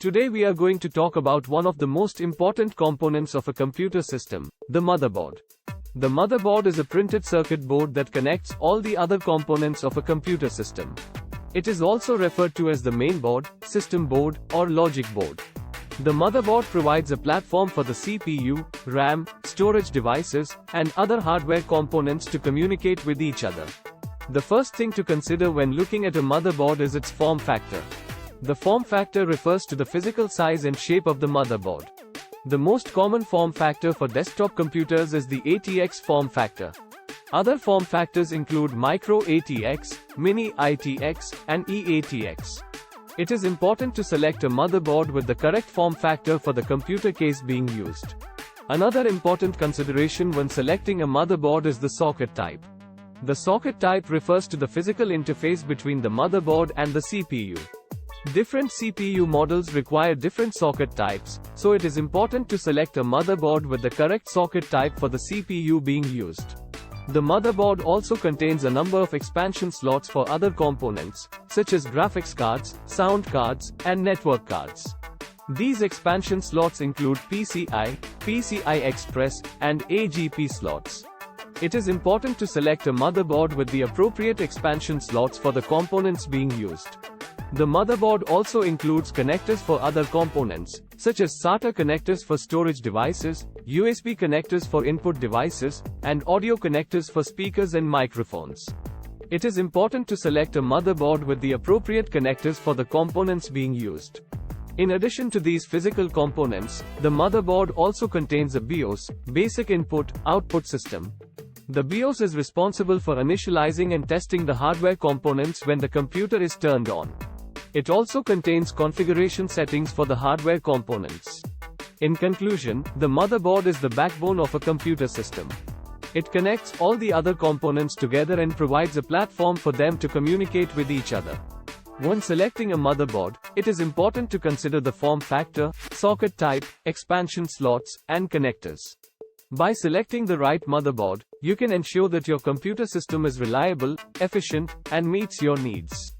Today we are going to talk about one of the most important components of a computer system, the motherboard. The motherboard is a printed circuit board that connects all the other components of a computer system. It is also referred to as the main board, system board, or logic board. The motherboard provides a platform for the CPU, RAM, storage devices, and other hardware components to communicate with each other. The first thing to consider when looking at a motherboard is its form factor. The form factor refers to the physical size and shape of the motherboard. The most common form factor for desktop computers is the ATX form factor. Other form factors include Micro ATX, Mini ITX, and eATX. It is important to select a motherboard with the correct form factor for the computer case being used. Another important consideration when selecting a motherboard is the socket type. The socket type refers to the physical interface between the motherboard and the CPU. Different CPU models require different socket types, so it is important to select a motherboard with the correct socket type for the CPU being used. The motherboard also contains a number of expansion slots for other components, such as graphics cards, sound cards, and network cards. These expansion slots include PCI, PCI Express, and AGP slots. It is important to select a motherboard with the appropriate expansion slots for the components being used. The motherboard also includes connectors for other components, such as SATA connectors for storage devices, USB connectors for input devices, and audio connectors for speakers and microphones. It is important to select a motherboard with the appropriate connectors for the components being used. In addition to these physical components, the motherboard also contains a BIOS, basic input-output system. The BIOS is responsible for initializing and testing the hardware components when the computer is turned on. It also contains configuration settings for the hardware components. In conclusion, the motherboard is the backbone of a computer system. It connects all the other components together and provides a platform for them to communicate with each other. When selecting a motherboard, it is important to consider the form factor, socket type, expansion slots, and connectors. By selecting the right motherboard, you can ensure that your computer system is reliable, efficient, and meets your needs.